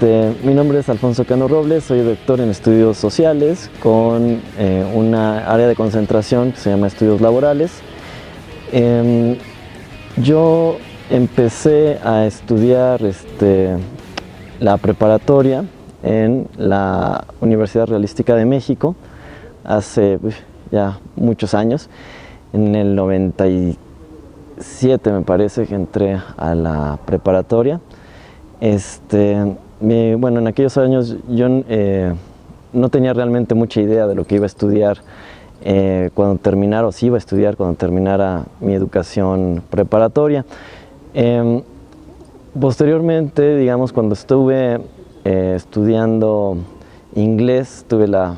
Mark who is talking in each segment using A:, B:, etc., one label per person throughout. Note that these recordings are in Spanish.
A: Mi nombre es Alfonso Cano Robles, soy doctor en estudios sociales con una área de concentración que se llama estudios laborales. Yo empecé a estudiar la preparatoria en la Universidad Realística de México hace ya muchos años. En el 97 me parece que entré a la preparatoria. Bueno, en aquellos años yo no tenía realmente mucha idea de lo que iba a estudiar cuando terminara, o si iba a estudiar cuando terminara mi educación preparatoria. Posteriormente, digamos, cuando estuve estudiando inglés, tuve la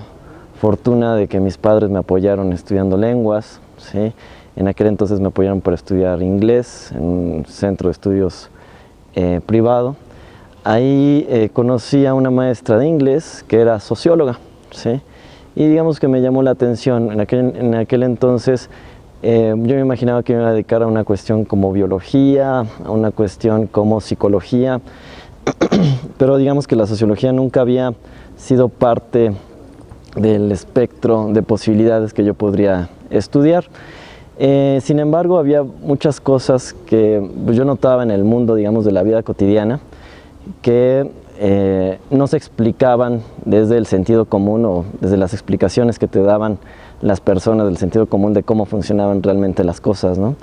A: fortuna de que mis padres me apoyaron estudiando lenguas, ¿sí? En aquel entonces me apoyaron para estudiar inglés en un centro de estudios privado. Ahí conocí a una maestra de inglés que era socióloga, ¿sí? Y digamos que me llamó la atención. En aquel entonces yo me imaginaba que me iba a dedicar a una cuestión como biología, a una cuestión como psicología, pero digamos que la sociología nunca había sido parte del espectro de posibilidades que yo podría estudiar. Sin embargo, había muchas cosas que yo notaba en el mundo, digamos, de la vida cotidiana, que no se explicaban desde el sentido común o desde las explicaciones que te daban las personas del sentido común de cómo funcionaban realmente las cosas, ¿no?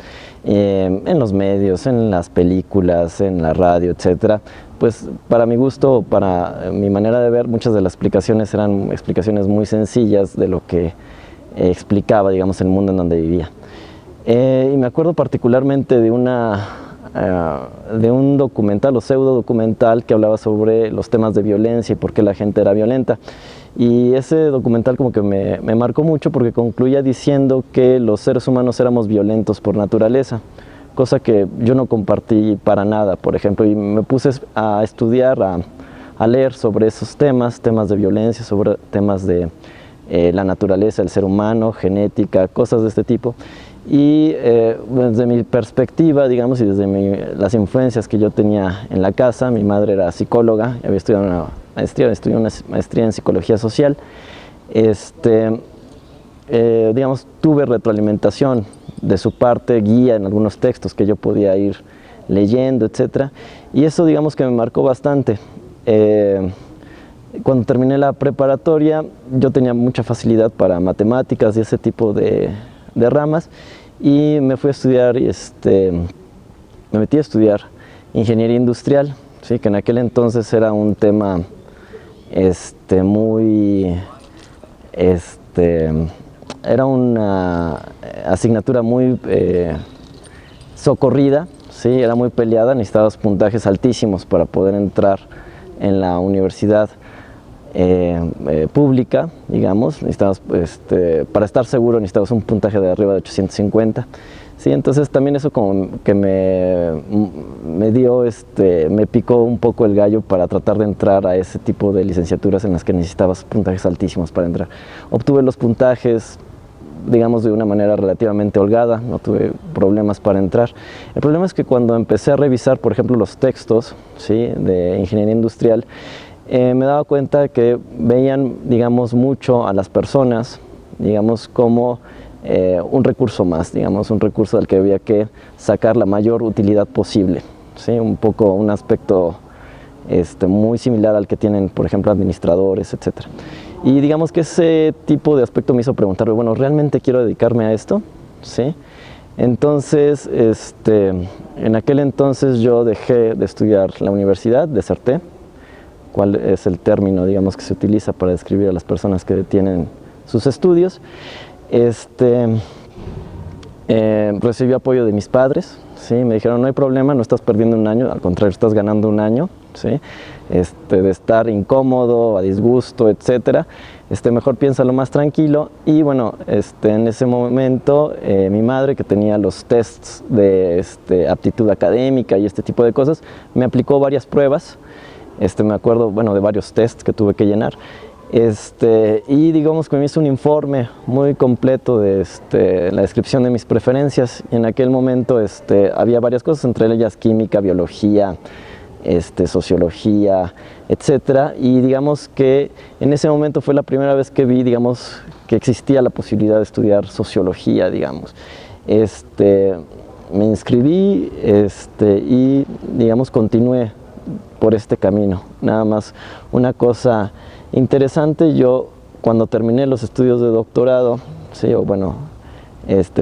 A: En los medios, en las películas, en la radio, etcétera. Pues para mi gusto, para mi manera de ver, muchas de las explicaciones eran explicaciones muy sencillas de lo que explicaba, digamos, el mundo en donde vivía. Y me acuerdo particularmente de un documental o pseudo documental que hablaba sobre los temas de violencia y por qué la gente era violenta. Y ese documental como que me marcó mucho porque concluía diciendo que los seres humanos éramos violentos por naturaleza, cosa que yo no compartí para nada, por ejemplo, y me puse a estudiar, a leer sobre esos temas de violencia, sobre temas de la naturaleza, el ser humano, genética, cosas de este tipo. Y desde mi perspectiva, digamos, y desde las influencias que yo tenía en la casa, mi madre era psicóloga, había estudiado una maestría en psicología social, digamos, tuve retroalimentación de su parte, guía en algunos textos que yo podía ir leyendo, etc. Y eso, digamos, que me marcó bastante. Cuando terminé la preparatoria, yo tenía mucha facilidad para matemáticas y ese tipo de ramas, y me fui a estudiar, me metí a estudiar ingeniería industrial, ¿sí? Que en aquel entonces era un tema era una asignatura muy socorrida, ¿sí? Era muy peleada, necesitabas puntajes altísimos para poder entrar en la universidad pública, digamos. Necesitabas, para estar seguro necesitabas un puntaje de arriba de 850, ¿sí? Entonces también eso como que me dio, me picó un poco el gallo para tratar de entrar a ese tipo de licenciaturas en las que necesitabas puntajes altísimos para entrar. Obtuve los puntajes, digamos, de una manera relativamente holgada, no tuve problemas para entrar. El problema es que cuando empecé a revisar, por ejemplo, los textos, ¿sí? De ingeniería industrial, me daba cuenta que veían, digamos, mucho a las personas, digamos, como un recurso más, digamos, un recurso del que había que sacar la mayor utilidad posible, ¿sí? Un poco un aspecto muy similar al que tienen, por ejemplo, administradores, etc. Y digamos que ese tipo de aspecto me hizo preguntarme, bueno, ¿realmente quiero dedicarme a esto? ¿Sí? Entonces, en aquel entonces yo dejé de estudiar la universidad, deserté. ¿Cuál es el término, digamos, que se utiliza para describir a las personas que detienen sus estudios? Recibí apoyo de mis padres, ¿sí? Me dijeron, no hay problema, no estás perdiendo un año, al contrario, estás ganando un año, ¿sí? De estar incómodo, a disgusto, etc. Mejor piénsalo más tranquilo. Y bueno, en ese momento mi madre, que tenía los tests de aptitud académica y este tipo de cosas, me aplicó varias pruebas. Me acuerdo, bueno, de varios tests que tuve que llenar. Y digamos que me hizo un informe muy completo de la descripción de mis preferencias, y en aquel momento había varias cosas, entre ellas química, biología, sociología, etcétera, y digamos que en ese momento fue la primera vez que vi, digamos, que existía la posibilidad de estudiar sociología, digamos. Me inscribí y, digamos, continué por este camino. Nada más una cosa interesante, yo cuando terminé los estudios de doctorado, sí, o bueno,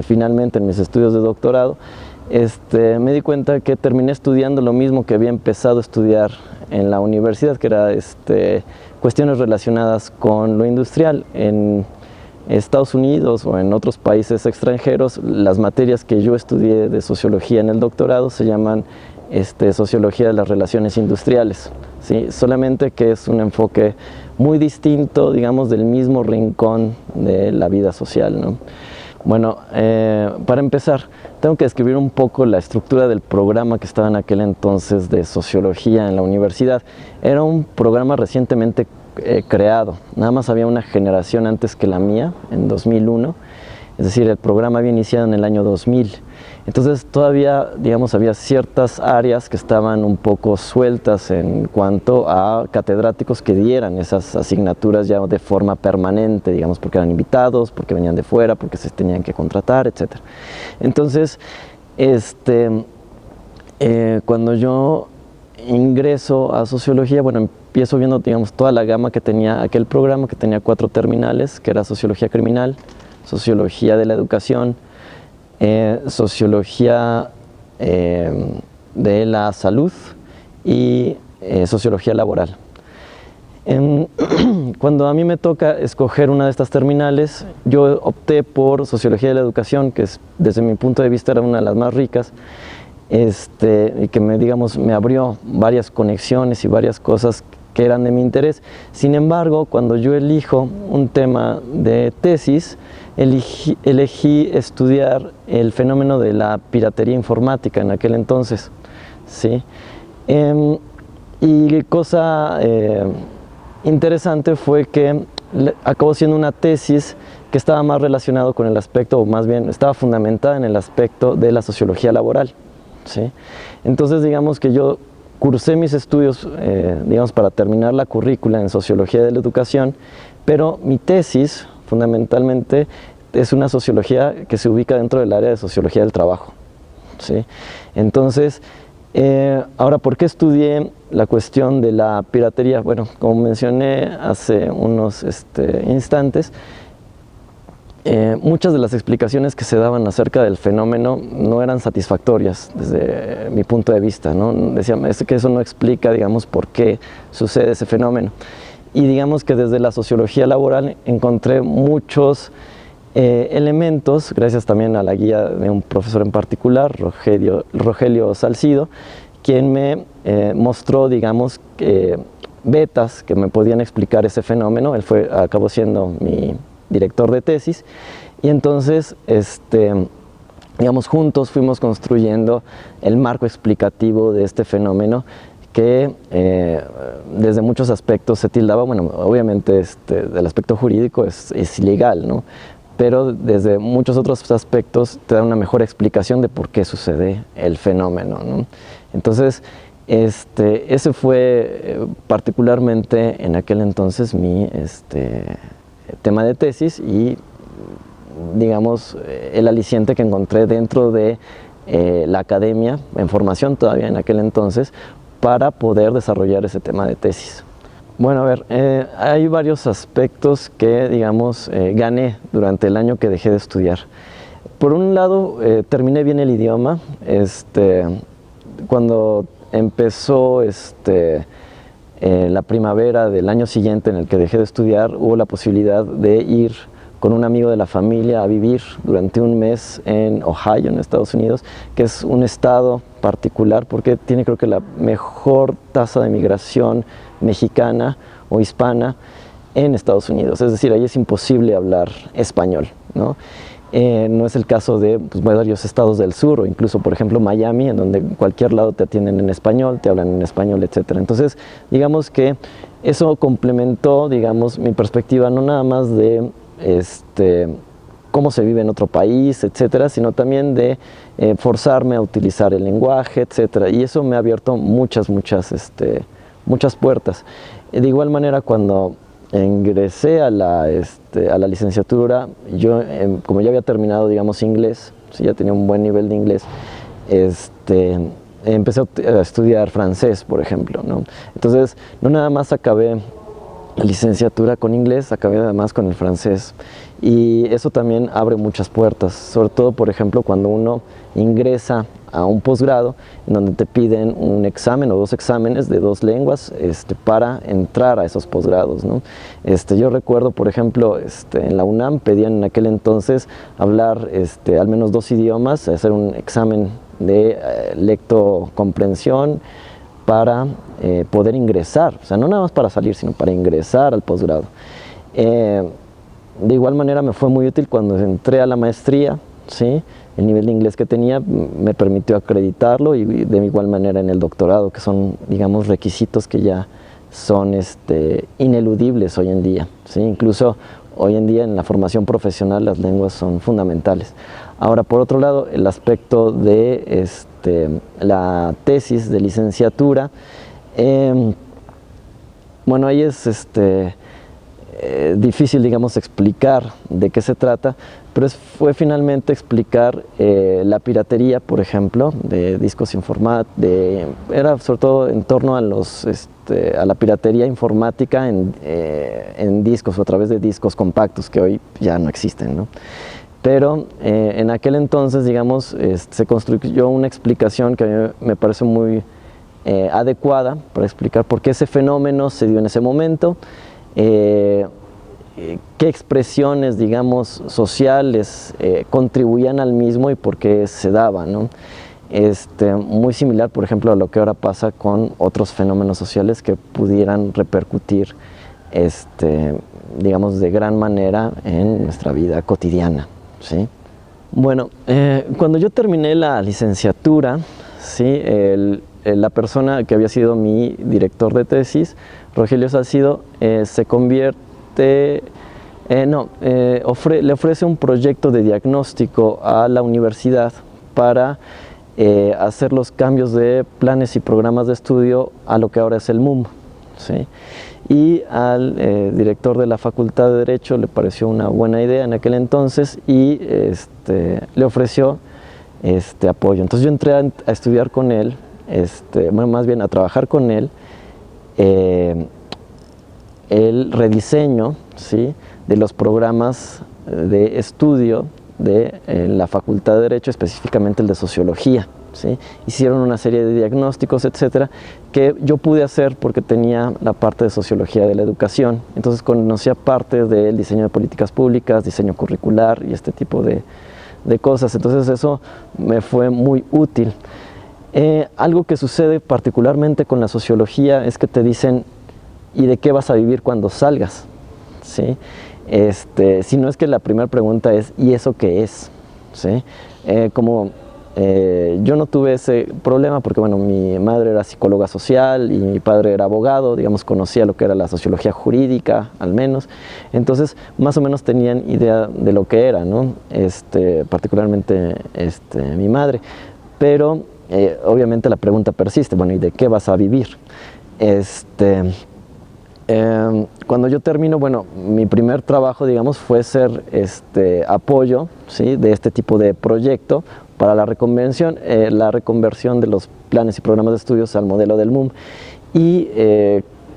A: finalmente en mis estudios de doctorado, me di cuenta que terminé estudiando lo mismo que había empezado a estudiar en la universidad, que era cuestiones relacionadas con lo industrial. En Estados Unidos o en otros países extranjeros, las materias que yo estudié de sociología en el doctorado se llaman sociología de las relaciones industriales, ¿sí? Solamente que es un enfoque muy distinto, digamos, del mismo rincón de la vida social, ¿no? Bueno, para empezar, tengo que describir un poco la estructura del programa que estaba en aquel entonces de sociología en la universidad. Era un programa recientemente creado, nada más había una generación antes que la mía, en 2001, es decir, el programa había iniciado en el año 2000. Entonces todavía, digamos, había ciertas áreas que estaban un poco sueltas en cuanto a catedráticos que dieran esas asignaturas ya de forma permanente, digamos, porque eran invitados, porque venían de fuera, porque se tenían que contratar, etc. Entonces, cuando yo ingreso a sociología, bueno, empiezo viendo, digamos, toda la gama que tenía aquel programa, que tenía 4 terminales, que era sociología criminal, sociología de la educación, sociología de la salud y sociología laboral. Cuando a mí me toca escoger una de estas terminales, yo opté por sociología de la educación, que desde mi punto de vista era una de las más ricas, y que me abrió varias conexiones y varias cosas que eran de mi interés. Sin embargo, cuando yo elijo un tema de tesis, elegí estudiar el fenómeno de la piratería informática en aquel entonces, ¿sí? Y cosa interesante fue que acabó siendo una tesis que estaba más relacionado con el aspecto, o más bien estaba fundamentada en el aspecto de la sociología laboral, ¿sí? Entonces, digamos que yo cursé mis estudios, digamos, para terminar la currícula en sociología de la educación, pero mi tesis fundamentalmente es una sociología que se ubica dentro del área de sociología del trabajo, ¿sí? Entonces, ahora, ¿por qué estudié la cuestión de la piratería? Bueno, como mencioné hace unos instantes, muchas de las explicaciones que se daban acerca del fenómeno no eran satisfactorias desde mi punto de vista, ¿no? Decían que eso no explica, digamos, por qué sucede ese fenómeno. Y digamos que desde la sociología laboral encontré muchos elementos, gracias también a la guía de un profesor en particular, Rogelio Salcido, quien me mostró, digamos, vetas que me podían explicar ese fenómeno. Él acabó siendo mi director de tesis, y entonces, digamos, juntos fuimos construyendo el marco explicativo de este fenómeno que desde muchos aspectos se tildaba, bueno, obviamente del aspecto jurídico es ilegal, ¿no? Pero desde muchos otros aspectos te da una mejor explicación de por qué sucede el fenómeno, ¿no? Entonces, ese fue particularmente en aquel entonces mi tema de tesis y, digamos, el aliciente que encontré dentro de la academia, en formación todavía en aquel entonces, para poder desarrollar ese tema de tesis. Bueno, a ver, hay varios aspectos que, digamos, gané durante el año que dejé de estudiar. Por un lado, terminé bien el idioma. Cuando empezó la primavera del año siguiente en el que dejé de estudiar, hubo la posibilidad de ir con un amigo de la familia a vivir durante un mes en Ohio, en Estados Unidos, que es un estado particular porque tiene, creo que, la mejor tasa de migración mexicana o hispana en Estados Unidos. Es decir, ahí es imposible hablar español, ¿no? No es el caso de varios estados del sur, o incluso, por ejemplo, Miami, en donde en cualquier lado te atienden en español, te hablan en español, etc. Entonces, digamos que eso complementó, digamos, mi perspectiva, no nada más de cómo se vive en otro país, etcétera, sino también de forzarme a utilizar el lenguaje, etcétera. Y eso me ha abierto muchas puertas. De igual manera, cuando ingresé a la licenciatura, yo, como ya había terminado, digamos, inglés, sí, ya tenía un buen nivel de inglés, empecé a estudiar francés, por ejemplo, ¿no? Entonces, no nada más acabé la licenciatura con inglés, acabé además con el francés. Y eso también abre muchas puertas, sobre todo, por ejemplo, cuando uno ingresa a un posgrado en donde te piden un examen o 2 exámenes de 2 lenguas para entrar a esos posgrados, ¿no? Yo recuerdo, por ejemplo, en la UNAM pedían en aquel entonces hablar al menos 2 idiomas, hacer un examen de lectocomprensión para poder ingresar, o sea, no nada más para salir, sino para ingresar al posgrado. De igual manera me fue muy útil cuando entré a la maestría, ¿sí? El nivel de inglés que tenía me permitió acreditarlo, y de igual manera en el doctorado, que son, digamos, requisitos que ya son ineludibles hoy en día, ¿sí? Incluso hoy en día en la formación profesional las lenguas son fundamentales. Ahora, por otro lado, el aspecto de la tesis de licenciatura, bueno, ahí es difícil, digamos, explicar de qué se trata, pero fue finalmente explicar la piratería, por ejemplo, de discos era sobre todo en torno a la piratería informática en discos o a través de discos compactos que hoy ya no existen, ¿no? Pero en aquel entonces, digamos, se construyó una explicación que a mí me parece muy adecuada para explicar por qué ese fenómeno se dio en ese momento, qué expresiones, digamos, sociales contribuían al mismo y por qué se daba, ¿no? Muy similar, por ejemplo, a lo que ahora pasa con otros fenómenos sociales que pudieran repercutir, digamos, de gran manera en nuestra vida cotidiana, ¿sí? Bueno, cuando yo terminé la licenciatura, ¿sí? La persona que había sido mi director de tesis, Rogelio Salcido, se convierte, le ofrece un proyecto de diagnóstico a la universidad para hacer los cambios de planes y programas de estudio a lo que ahora es el MUM, ¿sí? Y al director de la Facultad de Derecho le pareció una buena idea en aquel entonces y le ofreció apoyo. Entonces yo entré a estudiar con él, bueno, más bien a trabajar con él, el rediseño, ¿sí? De los programas de estudio de la Facultad de Derecho, específicamente el de Sociología, ¿sí? Hicieron una serie de diagnósticos, etcétera, que yo pude hacer porque tenía la parte de Sociología de la Educación. Entonces conocía parte del diseño de políticas públicas, diseño curricular y este tipo de cosas. Entonces eso me fue muy útil. Algo que sucede particularmente con la sociología es que te dicen, ¿y de qué vas a vivir cuando salgas? ¿Sí? Si no es que la primera pregunta es, ¿y eso qué es? ¿Sí? Yo no tuve ese problema porque, bueno, mi madre era psicóloga social y mi padre era abogado, digamos, conocía lo que era la sociología jurídica, al menos. Entonces, más o menos tenían idea de lo que era, ¿no? Particularmente mi madre. Pero, obviamente la pregunta persiste, bueno, ¿y de qué vas a vivir? Cuando yo termino, bueno, mi primer trabajo, digamos, fue ser apoyo, ¿sí? De este tipo de proyecto para la reconversión de los planes y programas de estudios al modelo del MUM. Y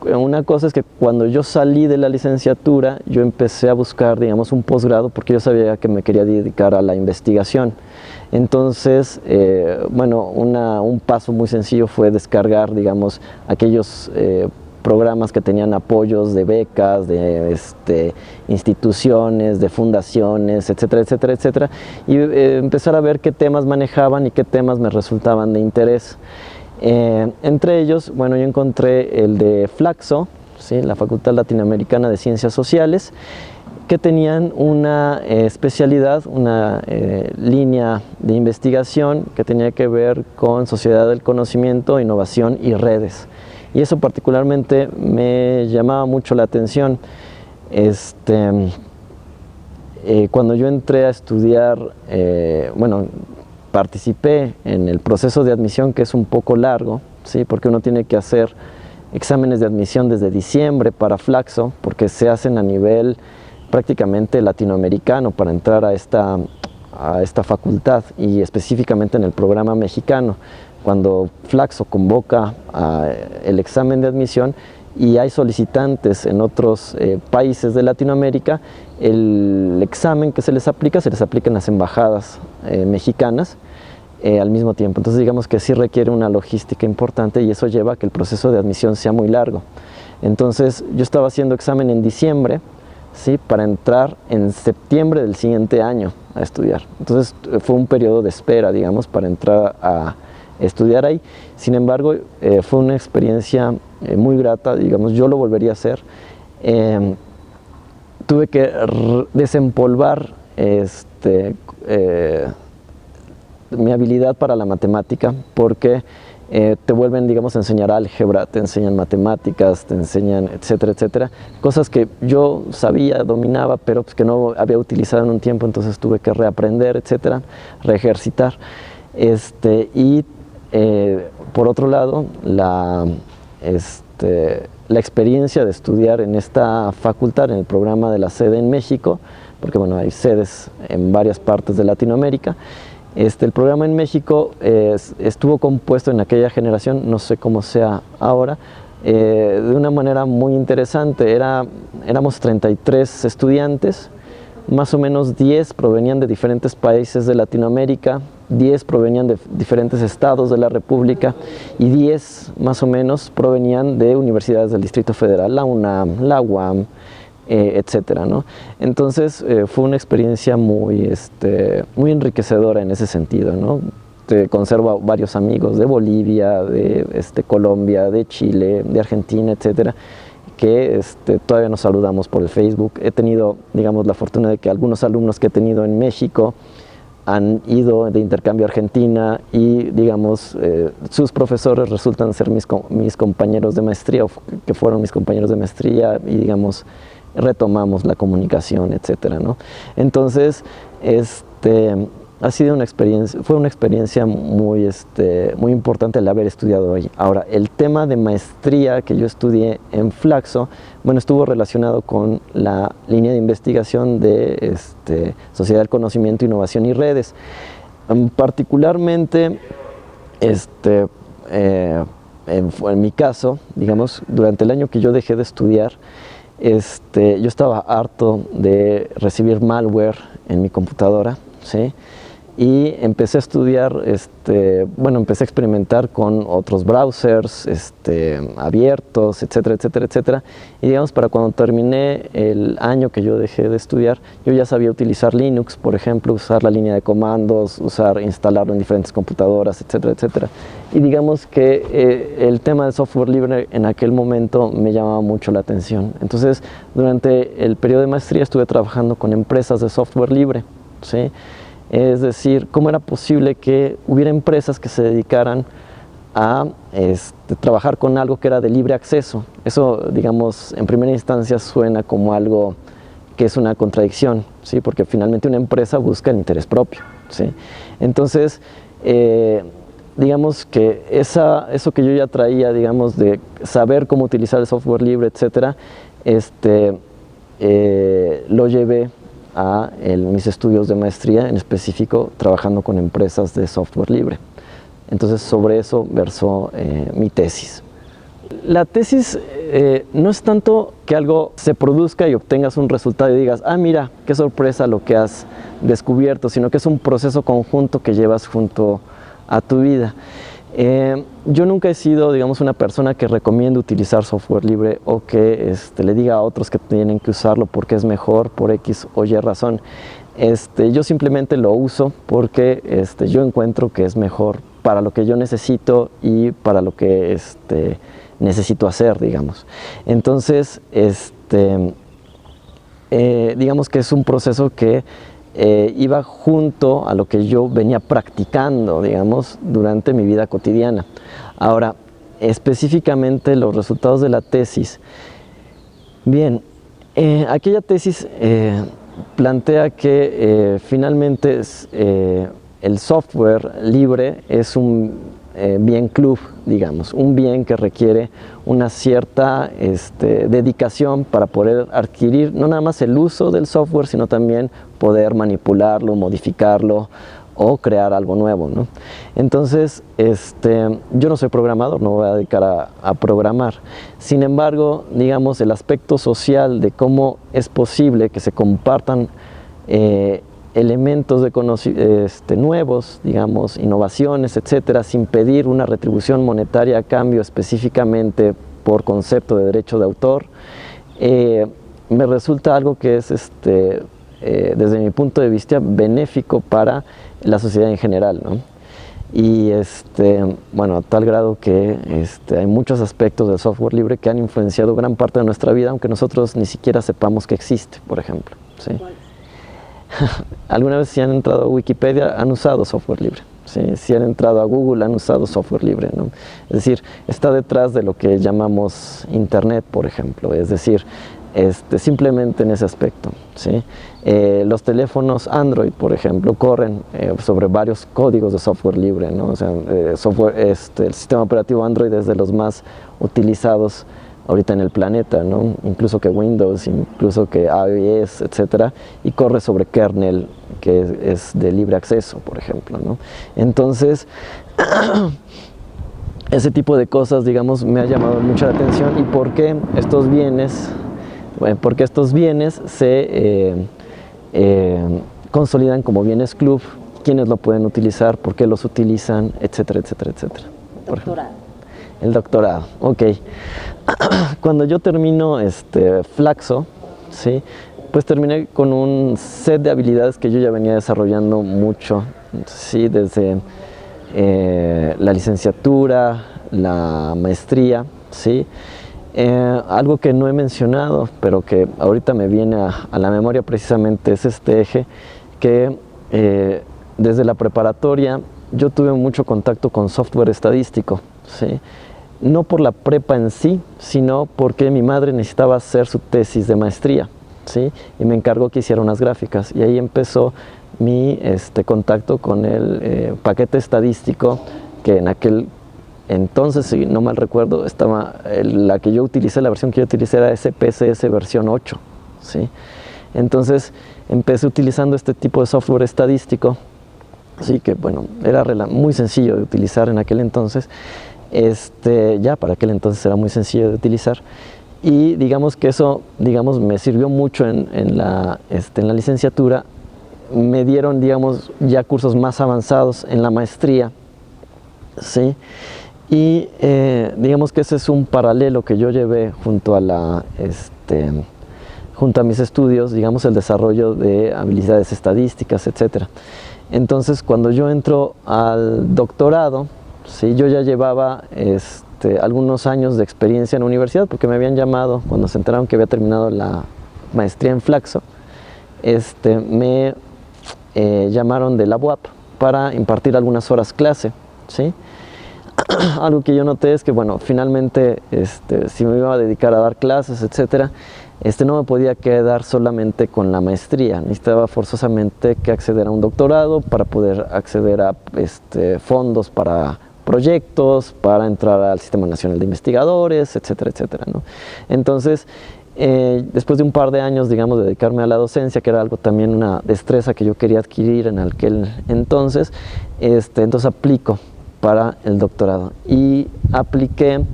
A: una cosa es que cuando yo salí de la licenciatura, yo empecé a buscar, digamos, un posgrado porque yo sabía que me quería dedicar a la investigación. Entonces, bueno, un paso muy sencillo fue descargar, digamos, aquellos programas que tenían apoyos de becas, de instituciones, de fundaciones, etcétera, etcétera, etcétera, y empezar a ver qué temas manejaban y qué temas me resultaban de interés. Entre ellos, bueno, yo encontré el de Flaxo, ¿sí? La Facultad Latinoamericana de Ciencias Sociales, que tenían una especialidad, una línea de investigación que tenía que ver con sociedad del conocimiento, innovación y redes. Y eso particularmente me llamaba mucho la atención. cuando yo entré a estudiar, bueno, participé en el proceso de admisión, que es un poco largo, ¿sí? Porque uno tiene que hacer exámenes de admisión desde diciembre para Flaxo, porque se hacen a nivel prácticamente latinoamericano para entrar a esta facultad, y específicamente en el programa mexicano. Cuando Flaxo convoca el examen de admisión y hay solicitantes en otros países de Latinoamérica, el examen que se les aplica en las embajadas mexicanas al mismo tiempo. Entonces digamos que sí requiere una logística importante, y eso lleva a que el proceso de admisión sea muy largo. Entonces yo estaba haciendo examen en diciembre, ¿sí? Para entrar en septiembre del siguiente año a estudiar. Entonces fue un periodo de espera, digamos, para entrar a estudiar ahí. Sin embargo, fue una experiencia muy grata, digamos, yo lo volvería a hacer. Tuve que desempolvar mi habilidad para la matemática, porque te vuelven, digamos, a enseñar álgebra, te enseñan matemáticas, te enseñan etcétera, etcétera, cosas que yo sabía, dominaba, pero pues que no había utilizado en un tiempo, entonces tuve que reaprender, etcétera, reejercitar. Por otro lado, la experiencia de estudiar en esta facultad, en el programa de la sede en México, porque bueno, hay sedes en varias partes de Latinoamérica. El programa en México estuvo compuesto en aquella generación, no sé cómo sea ahora, de una manera muy interesante. Éramos 33 estudiantes, más o menos 10 provenían de diferentes países de Latinoamérica, 10 provenían de diferentes estados de la República, y 10 más o menos provenían de universidades del Distrito Federal, la UNAM, la UAM, etcétera, ¿no? Entonces fue una experiencia muy enriquecedora en ese sentido, ¿no? Conservo varios amigos de Bolivia, de Colombia, de Chile, de Argentina, etcétera, que todavía nos saludamos por el Facebook. He tenido, digamos, la fortuna de que algunos alumnos que he tenido en México han ido de intercambio a Argentina, y digamos, sus profesores resultan ser mis compañeros de maestría, o que fueron mis compañeros de maestría, y digamos, retomamos la comunicación, etcétera, ¿no? Entonces, ha sido fue una experiencia muy importante el haber estudiado ahí. Ahora, el tema de maestría que yo estudié en Flaxo, bueno, estuvo relacionado con la línea de investigación de Sociedad del Conocimiento, Innovación y Redes. Particularmente, en mi caso, digamos, durante el año que yo dejé de estudiar, yo estaba harto de recibir malware en mi computadora, ¿sí? Y empecé a estudiar, empecé a experimentar con otros browsers abiertos, etcétera, etcétera, etcétera. Y digamos, para cuando terminé el año que yo dejé de estudiar, yo ya sabía utilizar Linux, por ejemplo, usar la línea de comandos, instalarlo en diferentes computadoras, etcétera, etcétera. Y digamos que el tema del software libre en aquel momento me llamaba mucho la atención. Entonces, durante el periodo de maestría estuve trabajando con empresas de software libre, ¿sí? Es decir, cómo era posible que hubiera empresas que se dedicaran a trabajar con algo que era de libre acceso. Eso, digamos, en primera instancia suena como algo que es una contradicción, ¿sí? Porque finalmente una empresa busca el interés propio, ¿sí? Entonces, digamos que eso que yo ya traía, digamos, de saber cómo utilizar el software libre, etcétera, lo llevé a mis estudios de maestría, en específico trabajando con empresas de software libre. Entonces, sobre eso versó mi tesis. La tesis no es tanto que algo se produzca y obtengas un resultado y digas, ah, mira, qué sorpresa lo que has descubierto, sino que es un proceso conjunto que llevas junto a tu vida. Yo nunca he sido, digamos, una persona que recomiende utilizar software libre, o que le diga a otros que tienen que usarlo porque es mejor por X o Y razón. Yo simplemente lo uso porque yo encuentro que es mejor para lo que yo necesito y para lo que necesito hacer, digamos. Entonces, digamos que es un proceso que iba junto a lo que yo venía practicando, digamos, durante mi vida cotidiana. Ahora, específicamente los resultados de la tesis. Bien, aquella tesis plantea que finalmente el software libre es un bien club, digamos, un bien que requiere una cierta dedicación para poder adquirir no nada más el uso del software, sino también poder manipularlo, modificarlo o crear algo nuevo, ¿no? Entonces, yo no soy programador, no me voy a dedicar a programar. Sin embargo, digamos, el aspecto social de cómo es posible que se compartan elementos de nuevos, digamos, innovaciones, etcétera, sin pedir una retribución monetaria a cambio específicamente por concepto de derecho de autor, me resulta algo que es, desde mi punto de vista, benéfico para la sociedad en general, ¿no? Y bueno, a tal grado que hay muchos aspectos del software libre que han influenciado gran parte de nuestra vida, aunque nosotros ni siquiera sepamos que existe, por ejemplo, ¿sí? Alguna vez si han entrado a Wikipedia han usado software libre, ¿sí? Si han entrado a Google han usado software libre, ¿no? Es decir, está detrás de lo que llamamos Internet, por ejemplo, es decir, simplemente en ese aspecto, ¿sí? Los teléfonos Android, por ejemplo, corren sobre varios códigos de software libre, ¿no? O sea, el sistema operativo Android es de los más utilizados ahorita en el planeta, ¿no? Incluso que Windows, incluso que iOS, etcétera, y corre sobre kernel que es de libre acceso, por ejemplo, ¿no? Entonces, ese tipo de cosas, digamos, me ha llamado mucho la atención. ¿Y por qué estos bienes? Bueno, porque estos bienes se consolidan como bienes club, quiénes lo pueden utilizar, por qué los utilizan, etcétera, etcétera, etcétera.
B: Doctorado.
A: El doctorado, ok. Cuando yo termino Flaxo, ¿sí? Pues terminé con un set de habilidades que yo ya venía desarrollando mucho, ¿sí? Desde la licenciatura, la maestría, ¿sí? Algo que no he mencionado, pero que ahorita me viene a la memoria precisamente es este eje, que desde la preparatoria yo tuve mucho contacto con software estadístico, ¿sí? No por la prepa en sí, sino porque mi madre necesitaba hacer su tesis de maestría, ¿sí? Y me encargó que hiciera unas gráficas, y ahí empezó mi contacto con el paquete estadístico, que en aquel entonces, si no mal recuerdo, estaba la versión que yo utilicé era SPSS versión 8, ¿sí? Entonces empecé utilizando este tipo de software estadístico, sí, que bueno, era muy sencillo de utilizar en aquel entonces. Ya para aquel entonces era muy sencillo de utilizar, y digamos que eso, digamos, me sirvió mucho en la licenciatura. Me dieron, digamos, ya cursos más avanzados en la maestría, ¿sí? Y digamos que ese es un paralelo que yo llevé junto a junto a mis estudios, digamos, el desarrollo de habilidades estadísticas, etcétera. Entonces, cuando yo entro al doctorado, sí, yo ya llevaba algunos años de experiencia en la universidad, porque me habían llamado cuando se enteraron que había terminado la maestría en Flaxo. Me llamaron de la UAP para impartir algunas horas clase, ¿sí? Algo que yo noté es que, bueno, finalmente, si me iba a dedicar a dar clases, etcétera, no me podía quedar solamente con la maestría. Necesitaba forzosamente que acceder a un doctorado para poder acceder a fondos para proyectos, para entrar al Sistema Nacional de Investigadores, etcétera, etcétera, ¿no? Entonces, después de un par de años, digamos, de dedicarme a la docencia, que era algo también una destreza que yo quería adquirir en aquel entonces, entonces aplico para el doctorado, y apliqué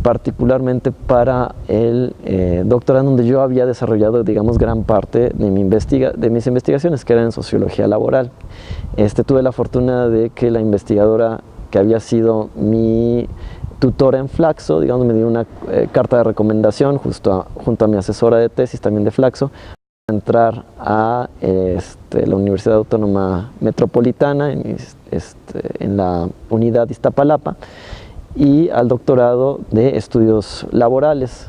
A: particularmente para el doctorado donde yo había desarrollado, digamos, gran parte de mis investigaciones, que eran en sociología laboral. Tuve la fortuna de que la investigadora que había sido mi tutora en Flaxo, digamos, me dio una carta de recomendación junto a mi asesora de tesis también de Flaxo, para entrar a la Universidad Autónoma Metropolitana en la unidad de Iztapalapa, y al doctorado de estudios laborales,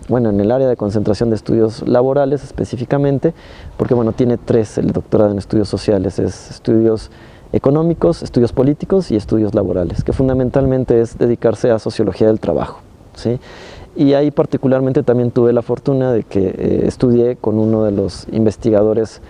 A: bueno, en el área de concentración de estudios laborales específicamente, porque bueno, tiene tres el doctorado en estudios sociales: es estudios económicos, estudios políticos y estudios laborales, que fundamentalmente es dedicarse a sociología del trabajo, ¿sí? y ahí particularmente también tuve la fortuna de que estudié con uno de los investigadores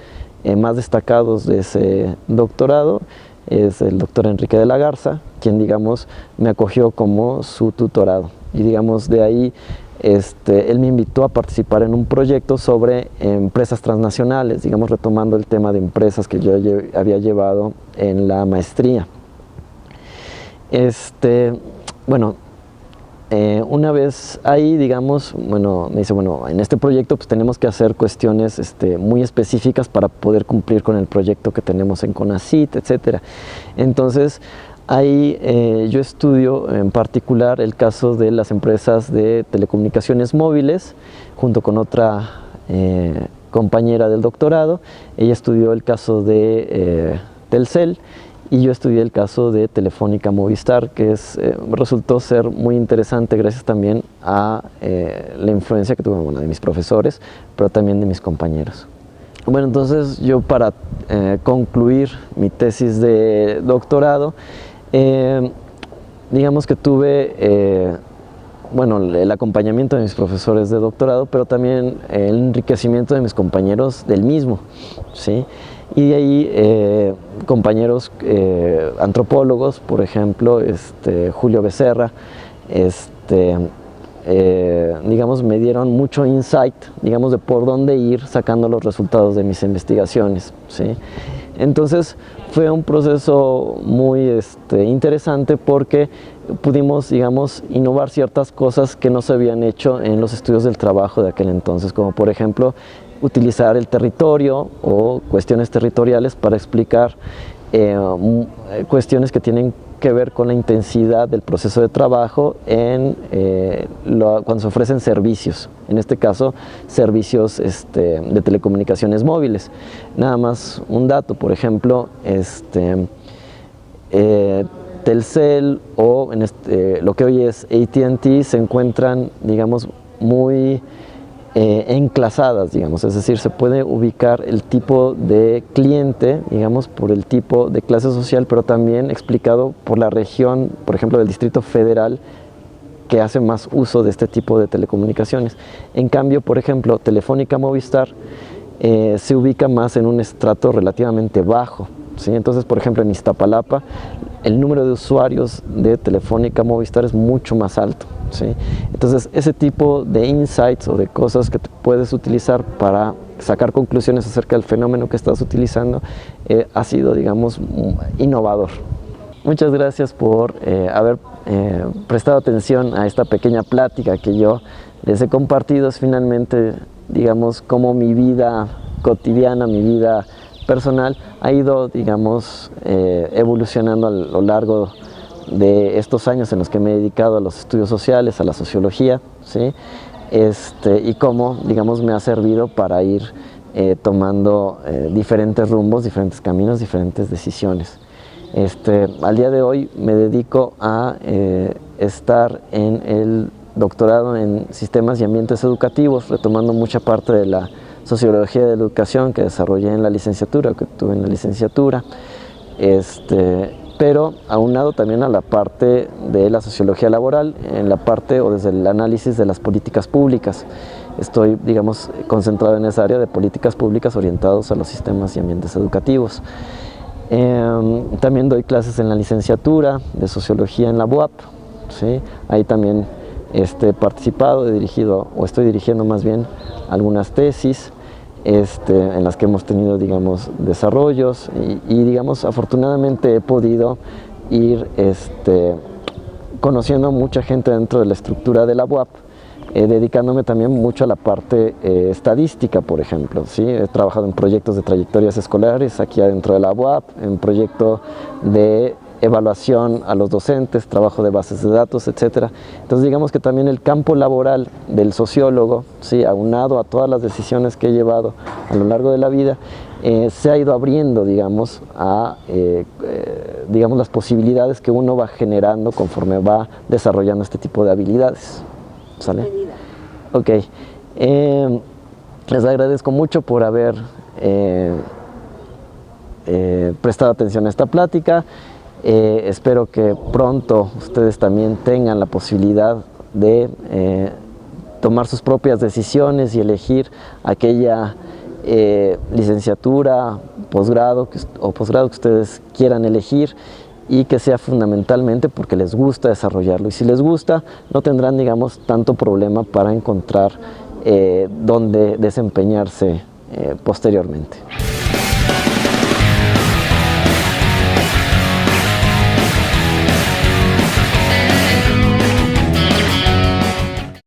A: más destacados de ese doctorado, es el doctor Enrique de la Garza, quien digamos me acogió como su tutorado, y digamos de ahí él me invitó a participar en un proyecto sobre empresas transnacionales, digamos retomando el tema de empresas que yo había llevado en la maestría. Bueno, una vez ahí, digamos, bueno, me dice, bueno, en este proyecto pues tenemos que hacer cuestiones muy específicas para poder cumplir con el proyecto que tenemos en CONACYT, etcétera. Entonces, ahí yo estudio en particular el caso de las empresas de telecomunicaciones móviles, junto con otra compañera del doctorado. Ella estudió el caso de Telcel, y yo estudié el caso de Telefónica Movistar, que resultó ser muy interesante gracias también a la influencia que tuve, bueno, de mis profesores, pero también de mis compañeros. Bueno, entonces yo para concluir mi tesis de doctorado, digamos que tuve bueno, el acompañamiento de mis profesores de doctorado, pero también el enriquecimiento de mis compañeros del mismo, ¿sí? Y de ahí compañeros antropólogos, por ejemplo, Julio Becerra, digamos, me dieron mucho insight, digamos, de por dónde ir sacando los resultados de mis investigaciones, ¿sí? Entonces fue un proceso muy interesante porque pudimos, digamos, innovar ciertas cosas que no se habían hecho en los estudios del trabajo de aquel entonces, como por ejemplo utilizar el territorio o cuestiones territoriales para explicar cuestiones que tienen que ver con la intensidad del proceso de trabajo cuando se ofrecen servicios, en este caso servicios de telecomunicaciones móviles. Nada más un dato, por ejemplo, Telcel o lo que hoy es AT&T se encuentran, digamos, muy enclasadas, digamos, es decir, se puede ubicar el tipo de cliente, digamos, por el tipo de clase social, pero también explicado por la región, por ejemplo, del Distrito Federal, que hace más uso de este tipo de telecomunicaciones. En cambio, por ejemplo, Telefónica Movistar se ubica más en un estrato relativamente bajo, ¿sí? Entonces, por ejemplo, en Iztapalapa, el número de usuarios de Telefónica Movistar es mucho más alto, ¿sí? Entonces, ese tipo de insights o de cosas que puedes utilizar para sacar conclusiones acerca del fenómeno que estás utilizando ha sido, digamos, innovador. Muchas gracias por haber prestado atención a esta pequeña plática que yo les he compartido. Es finalmente, digamos, cómo mi vida cotidiana, mi vida personal ha ido, digamos, evolucionando a lo largo de estos años en los que me he dedicado a los estudios sociales, a la sociología, ¿sí? Y cómo, digamos, me ha servido para ir tomando diferentes rumbos, diferentes caminos, diferentes decisiones. Al día de hoy me dedico a estar en el doctorado en sistemas y ambientes educativos, retomando mucha parte de la sociología de la educación que desarrollé en la licenciatura, que tuve en la licenciatura, pero aunado también a la parte de la sociología laboral, en la parte o desde el análisis de las políticas públicas. Estoy, digamos, concentrado en esa área de políticas públicas orientados a los sistemas y ambientes educativos. También doy clases en la licenciatura de sociología en la UAP, ¿sí? Ahí también he participado, he dirigido, o estoy dirigiendo más bien, algunas tesis en las que hemos tenido, digamos, desarrollos y digamos, afortunadamente he podido ir conociendo a mucha gente dentro de la estructura de la UAP, dedicándome también mucho a la parte estadística, por ejemplo, ¿sí? He trabajado en proyectos de trayectorias escolares aquí adentro de la UAP, en proyecto de evaluación a los docentes, trabajo de bases de datos, etcétera. Entonces digamos que también el campo laboral del sociólogo, ¿sí? Aunado a todas las decisiones que he llevado a lo largo de la vida, se ha ido abriendo, digamos, a digamos, las posibilidades que uno va generando conforme va desarrollando este tipo de habilidades. ¿Sale? Ok. Les agradezco mucho por haber prestado atención a esta plática. Espero que pronto ustedes también tengan la posibilidad de tomar sus propias decisiones y elegir aquella licenciatura, posgrado o posgrado que ustedes quieran elegir, y que sea fundamentalmente porque les gusta desarrollarlo. Y si les gusta, no tendrán, digamos, tanto problema para encontrar dónde desempeñarse posteriormente.